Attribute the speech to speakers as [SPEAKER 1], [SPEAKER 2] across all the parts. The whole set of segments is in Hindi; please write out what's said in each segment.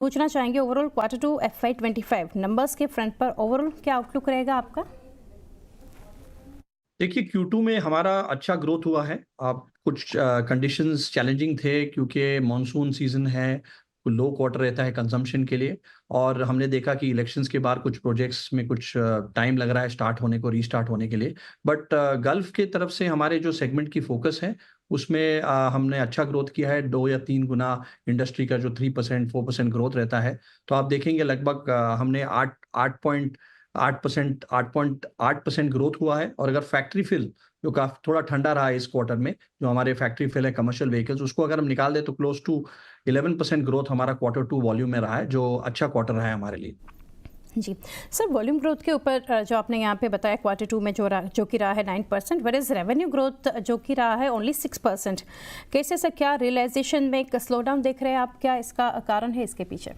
[SPEAKER 1] पूछना चाहेंगे ओवरऑल Q2 FY25 नंबर्स के फ्रंट पर ओवरऑल क्या आउटलुक रहेगा आपका?
[SPEAKER 2] देखिए Q2 में हमारा अच्छा ग्रोथ हुआ है। अब कुछ कंडीशंस चैलेंजिंग थे क्योंकि मॉनसून सीजन है, लो क्वार्टर रहता है कंजम्पशन के लिए और हमने देखा कि इलेक्शंस के बाद कुछ प्रोजेक्ट्स में कुछ टाइम लग रहा है स्टार्ट होने को, रीस्टार्ट होने के लिए। बट गल्फ की तरफ से हमारे जो सेगमेंट की फोकस है, उसमें हमने अच्छा ग्रोथ किया है, 2 या 3 गुना इंडस्ट्री का जो 3% 4% ग्रोथ रहता है। तो आप देखेंगे लगभग हमने 8.8% ग्रोथ हुआ है। और अगर फैक्ट्री फिल जो काफी थोड़ा ठंडा रहा है इस क्वार्टर में, जो हमारे फैक्ट्री फिल है कमर्शियल व्हीकल्स, उसको अगर हम निकाल दें तो क्लोज टू 11% ग्रोथ हमारा Q2 वॉल्यूम में रहा है, जो अच्छा क्वार्टर रहा है हमारे लिए।
[SPEAKER 1] जी सर, वॉल्यूम ग्रोथ के ऊपर जो आपने यहाँ पे बताया Q2 में जो कि रहा है 9%, वेयरएज रेवेन्यू ग्रोथ जो कि रहा है ओनली 6%। कैसे सर, क्या रियलाइजेशन में एक स्लो डाउन देख रहे हैं आप? क्या इसका कारण है इसके पीछे?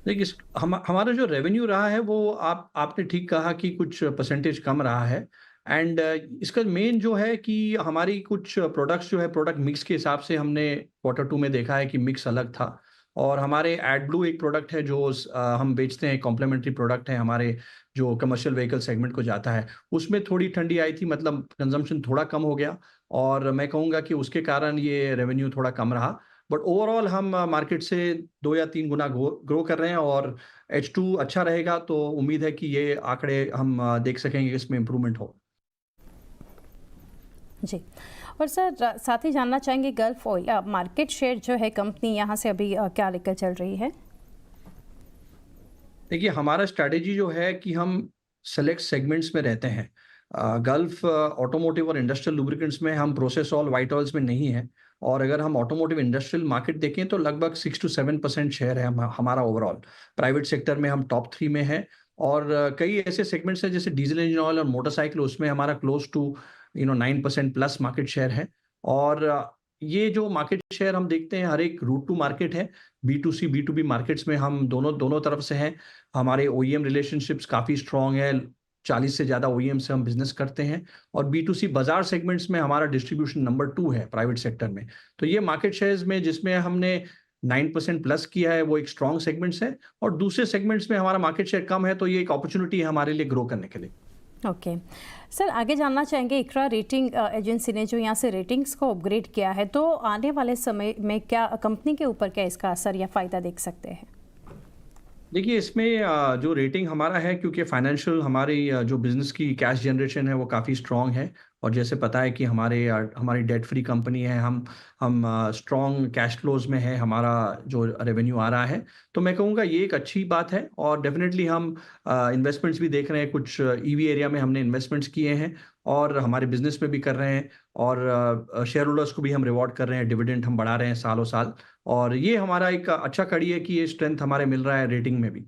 [SPEAKER 2] देखिए हमारा जो रेवेन्यू रहा है वो आपने ठीक कहा कि कुछ परसेंटेज कम रहा है। एंड इसका मेन जो है कि हमारी कुछ प्रोडक्ट्स जो है प्रोडक्ट मिक्स के हिसाब से हमने Q2 में देखा है कि मिक्स अलग था। और हमारे एडब्लू एक प्रोडक्ट है जो हम बेचते हैं, कॉम्प्लीमेंट्री प्रोडक्ट है हमारे, जो कमर्शियल व्हीकल सेगमेंट को जाता है, उसमें थोड़ी ठंडी आई थी, मतलब कंजम्पशन थोड़ा कम हो गया और मैं कहूँगा कि उसके कारण ये रेवेन्यू थोड़ा कम रहा। बट ओवरऑल हम मार्केट से 2 या 3 गुना ग्रो कर रहे हैं और H2 अच्छा रहेगा, तो उम्मीद है कि ये आंकड़े हम देख सकेंगे, इसमें इम्प्रूवमेंट हो।
[SPEAKER 1] जी, और सर साथ ही जानना चाहेंगे गल्फ ऑयल मार्केट शेयर जो है कंपनी यहाँ से अभी क्या लेकर चल रही है?
[SPEAKER 2] देखिए हमारा स्ट्रैटेजी जो है कि हम सेलेक्ट सेगमेंट्स में रहते हैं। गल्फ ऑटोमोटिव और इंडस्ट्रियल लुब्रिकेंट्स में हम प्रोसेस ऑयल, व्हाइट ऑयल्स में नहीं है। और अगर हम ऑटोमोटिव इंडस्ट्रियल मार्केट देखें तो लगभग 6 to 7% शेयर है हमारा ओवरऑल। प्राइवेट सेक्टर में हम टॉप 3 में हैं। और कई ऐसे सेगमेंट्स हैं जैसे डीजल इंजन ऑयल और मोटरसाइकिल, उसमें हमारा close to 9% plus market share है। और ये जो मार्केट शेयर हम देखते हैं, हर एक रूट टू मार्केट है, B2C B2B मार्केट्स में हम दोनों दोनों तरफ से हैं। हमारे OEM रिलेशनशिप्स काफ़ी स्ट्रॉन्ग है, 40 से ज़्यादा OEM से हम बिज़नेस करते हैं। और B2C बाज़ार सेगमेंट्स में हमारा डिस्ट्रीब्यूशन नंबर 2 है प्राइवेट सेक्टर में। तो ये मार्केट शेयर्स में जिसमें हमने 9% प्लस किया है, वो एक स्ट्रॉन्ग सेगमेंट्स है। और दूसरे सेगमेंट्स में हमारा मार्केट शेयर कम है, तो ये एक अपॉर्चुनिटी है हमारे लिए ग्रो करने के लिए।
[SPEAKER 1] ओके सर, आगे जानना चाहेंगे इक्रा रेटिंग एजेंसी ने जो यहाँ से रेटिंग्स को अपग्रेड किया है, तो आने वाले समय में क्या कंपनी के ऊपर क्या इसका असर या फ़ायदा देख सकते हैं?
[SPEAKER 2] देखिए इसमें जो रेटिंग हमारा है, क्योंकि फाइनेंशियल हमारी जो बिज़नेस की कैश जनरेशन है वो काफ़ी स्ट्रॉन्ग है। और जैसे पता है कि हमारी डेट फ्री कंपनी है, हम स्ट्रॉन्ग कैश फ्लोज में है, हमारा जो रेवेन्यू आ रहा है। तो मैं कहूँगा ये एक अच्छी बात है। और डेफिनेटली हम इन्वेस्टमेंट्स भी देख रहे हैं, कुछ EV एरिया में हमने इन्वेस्टमेंट्स किए हैं और हमारे बिजनेस में भी कर रहे हैं। और शेयर होल्डर्स को भी हम रिवॉर्ड कर रहे हैं, डिविडेंड हम बढ़ा रहे हैं सालों साल। और ये हमारा एक अच्छा कड़ी है कि ये स्ट्रेंथ हमारे मिल रहा है रेटिंग में भी।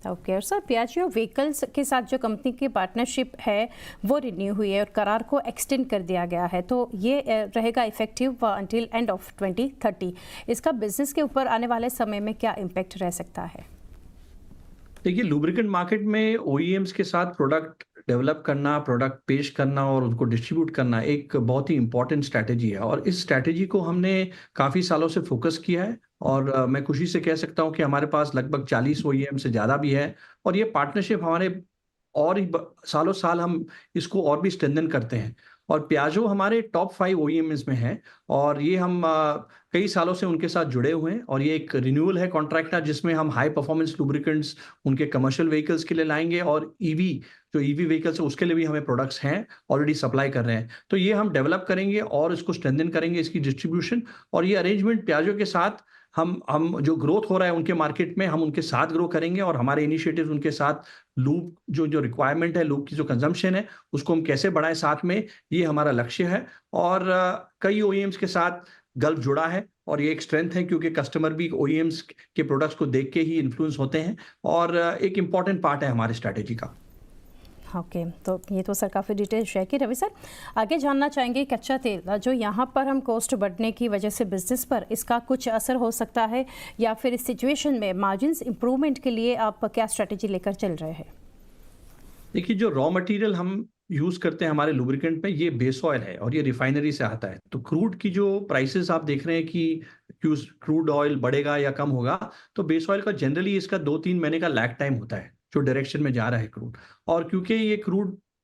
[SPEAKER 1] ओके, और सर पियाजियो व्हीकल्स के साथ जो कंपनी की पार्टनरशिप है वो रिन्यू हुई है और करार को एक्सटेंड कर दिया गया है, तो ये रहेगा इफेक्टिव अंटिल एंड ऑफ 2030। इसका बिजनेस के ऊपर आने वाले समय में क्या इम्पैक्ट रह सकता है?
[SPEAKER 2] देखिए लुब्रिकेंट मार्केट में OEMs के साथ प्रोडक्ट डेवलप करना, प्रोडक्ट पेश करना और उनको डिस्ट्रीब्यूट करना एक बहुत ही इंपॉर्टेंट स्ट्रैटेजी है। और इस स्ट्रैटेजी को हमने काफ़ी सालों से फोकस किया है। और मैं खुशी से कह सकता हूँ कि हमारे पास लगभग 40 OEM से ज़्यादा भी है। और ये पार्टनरशिप हमारे और ही सालों साल हम इसको और भी स्ट्रेंथन करते हैं। और पियाजो हमारे टॉप 5 OEMs में है। और ये हम कई सालों से उनके साथ जुड़े हुए हैं। और ये एक रिन्यूअल है कॉन्ट्रैक्ट का, जिसमें हम हाई परफॉर्मेंस लुब्रिकेंट्स उनके कमर्शियल व्हीकल्स के लिए लाएंगे। और जो EV व्हीकल्स है उसके लिए भी हमें प्रोडक्ट्स हैं, ऑलरेडी सप्लाई कर रहे हैं। तो ये हम डेवलप करेंगे और इसको स्ट्रेंथन करेंगे, इसकी डिस्ट्रीब्यूशन। और ये अरेंजमेंट पियाजो के साथ हम जो ग्रोथ हो रहा है उनके मार्केट में, हम उनके साथ ग्रो करेंगे। और हमारे इनिशिएटिव्स उनके साथ, लूप जो रिक्वायरमेंट है, लूप की जो कंजम्पशन है, उसको हम कैसे बढ़ाएं साथ में, ये हमारा लक्ष्य है। और कई OEMs के साथ गल्फ जुड़ा है और ये एक स्ट्रेंथ है, क्योंकि कस्टमर भी OEMs के प्रोडक्ट्स को देख के ही इन्फ्लुएंस होते हैं। और एक इम्पॉर्टेंट पार्ट है हमारी स्ट्रैटेजी का।
[SPEAKER 1] ओके, तो ये तो सर काफ़ी डिटेल शेयर की। रवि सर, आगे जानना चाहेंगे कच्चा तेल जो यहाँ पर हम कॉस्ट बढ़ने की वजह से बिजनेस पर इसका कुछ असर हो सकता है, या फिर इस सिचुएशन में मार्जिन्स इंप्रूवमेंट के लिए आप क्या स्ट्रेटेजी लेकर चल रहे हैं?
[SPEAKER 2] देखिए जो रॉ मटेरियल हम यूज करते हैं हमारे लुब्रिकेंट में, ये बेस ऑयल है और ये रिफाइनरी से आता है। तो क्रूड की जो प्राइसेस आप देख रहे हैं कि क्रूड ऑयल बढ़ेगा या कम होगा, तो बेस ऑयल का जनरली इसका 2-3 महीने का लैग टाइम होता है जो डायरेक्शन में जा रहा है क्रूड। और क्योंकि ये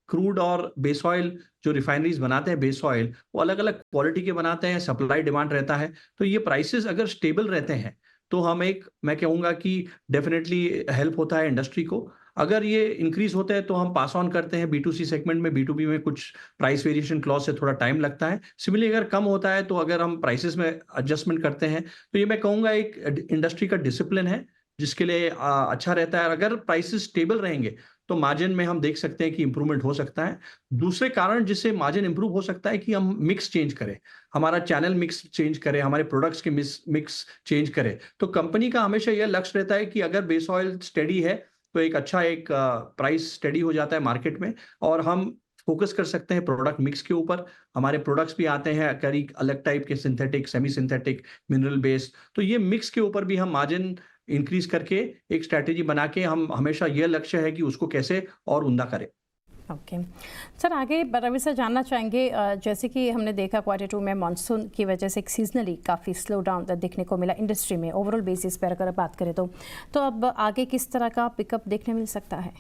[SPEAKER 2] क्रूड और बेस ऑयल जो रिफाइनरीज बनाते हैं, बेस ऑयल वो अलग अलग क्वालिटी के बनाते हैं, सप्लाई डिमांड रहता है, तो ये प्राइसेस अगर स्टेबल रहते हैं तो मैं कहूँगा कि डेफिनेटली हेल्प होता है इंडस्ट्री को। अगर ये इंक्रीज होता है तो हम पास ऑन करते हैं B2C सेगमेंट में, B2B में कुछ प्राइस वेरिएशन क्लॉज से थोड़ा टाइम लगता है। सिमिलरली अगर कम होता है तो अगर हम प्राइसेस में एडजस्टमेंट करते हैं, तो ये मैं कहूँगा एक इंडस्ट्री का डिसिप्लिन है जिसके लिए अच्छा रहता है। अगर प्राइसेस स्टेबल रहेंगे तो मार्जिन में हम देख सकते हैं कि इंप्रूवमेंट हो सकता है। दूसरे कारण जिससे मार्जिन इंप्रूव हो सकता है कि हम मिक्स चेंज करें, हमारा चैनल मिक्स चेंज करें, हमारे प्रोडक्ट्स के मिक्स चेंज करें। तो कंपनी का हमेशा यह लक्ष्य रहता है कि अगर बेस ऑयल स्टेडी है तो एक प्राइस स्टेडी हो जाता है मार्केट में, और हम फोकस कर सकते हैं प्रोडक्ट मिक्स के ऊपर। हमारे प्रोडक्ट्स भी आते हैं कई अलग टाइप के, synthetic, semi synthetic, mineral based, तो ये मिक्स के ऊपर भी हम मार्जिन इंक्रीज करके एक स्ट्रैटेजी बना के हम हमेशा ये लक्ष्य है कि उसको कैसे और उम्दा करें।
[SPEAKER 1] ओके सर, आगे रवि सर जानना चाहेंगे, जैसे कि हमने देखा Q2 में मानसून की वजह से एक सीजनली काफ़ी स्लो डाउन देखने को मिला इंडस्ट्री में, ओवरऑल बेसिस पर अगर बात करें तो अब आगे किस तरह का पिकअप देखने मिल सकता है?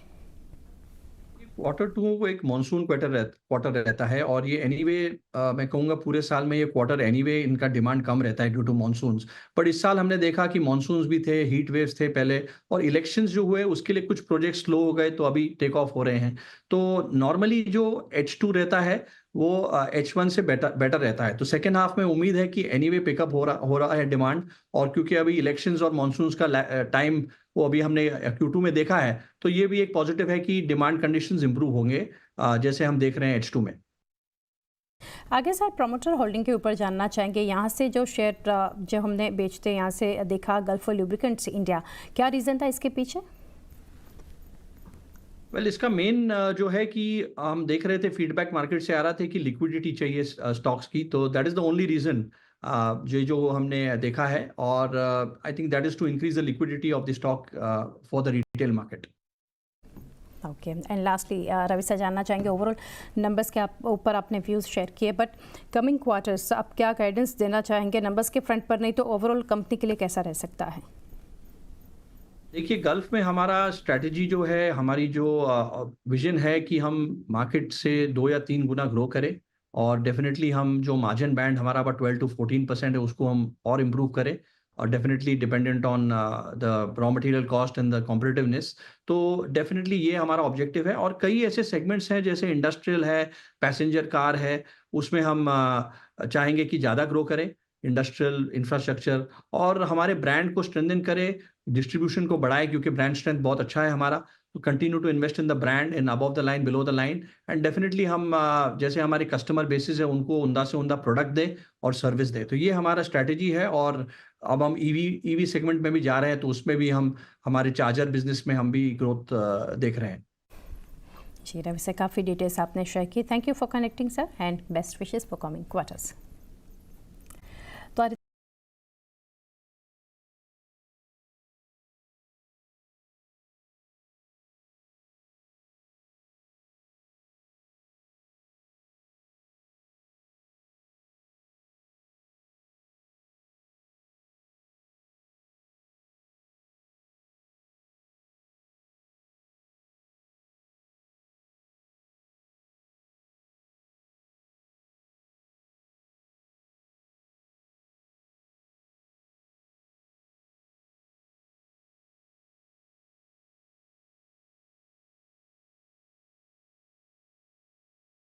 [SPEAKER 2] Q2 को एक मानसून क्वार्टर रहता है, और ये एनीवे मैं कहूँगा पूरे साल में ये क्वार्टर एनीवे इनका डिमांड कम रहता है ड्यू टू मानसून्स। बट इस साल हमने देखा कि मानसून्स भी थे, हीट वेव्स थे पहले, और इलेक्शंस जो हुए उसके लिए कुछ प्रोजेक्ट स्लो हो गए, तो अभी टेक ऑफ हो रहे हैं। तो नॉर्मली जो H2 रहता है वो H1 से बेटर रहता है। तो सेकेंड हाफ में उम्मीद है कि एनीवे पिकअप हो रहा है डिमांड, और क्योंकि अभी इलेक्शंस और मानसून्स का टाइम वो अभी हमने Q2 में देखा है, तो ये भी एक पॉजिटिव है कि डिमांड कंडीशंस इंप्रूव होंगे जैसे हम देख रहे हैं H2 में।
[SPEAKER 1] आगे सर प्रमोटर होल्डिंग के ऊपर जानना चाहेंगे, यहाँ से जो शेयर जो हमने बेचते यहाँ से देखा गल्फ लुब्रिकेंट्स इंडिया, क्या रीज़न था इसके पीछे?
[SPEAKER 2] इसका मेन जो है कि हम देख रहे थे, फीडबैक मार्केट से आ रहा था कि लिक्विडिटी चाहिए स्टॉक्स की, तो that is the only reason जो हमने देखा है। और I think that is to increase the liquidity of the stock for the retail market.
[SPEAKER 1] Okay, and lastly Ravi sir जानना चाहेंगे, ओवरऑल नंबर्स के ऊपर आपने व्यूज़ शेयर किए, बट कमिंग क्वार्टर्स आप क्या गाइडेंस देना चाहेंगे? नंबर्स के फ्रंट पर नहीं तो ओवरऑल कंपनी के लिए कैसा रह सकता है?
[SPEAKER 2] देखिए, गल्फ में हमारा स्ट्रैटेजी जो है, हमारी जो विजन है कि हम मार्केट से 2 या 3 गुना ग्रो करें, और डेफिनेटली हम जो मार्जिन बैंड हमारा 12 to 14% है उसको हम और इम्प्रूव करें, और definitely dependent on the raw material cost and the competitiveness. तो डेफिनेटली ये हमारा ऑब्जेक्टिव है, और कई ऐसे सेगमेंट्स हैं जैसे इंडस्ट्रियल है, पैसेंजर कार है, उसमें हम चाहेंगे कि ज़्यादा ग्रो करें, इंडस्ट्रियल इंफ्रास्ट्रक्चर, और हमारे ब्रांड को स्ट्रेंथन करें, डिस्ट्रीब्यूशन को बढ़ाए, क्योंकि ब्रांड स्ट्रेंथ बहुत अच्छा है हमारा। तो continue to invest in the brand, in above the line, below the line, and definitely हम जैसे हमारे कस्टमर बेसिस है उनको उमदा से उमदा प्रोडक्ट दें और सर्विस दें। तो ये हमारा स्ट्रैटेजी है, और अब हम ईवी सेगमेंट में भी जा रहे हैं, तो उसमें भी हम हमारे चार्जर बिजनेस में हम भी ग्रोथ देख रहे हैं।
[SPEAKER 1] जी रवि सर, काफ़ी डिटेल्स आपने शेयर की। Thank you for connecting sir, and best wishes for coming quarters.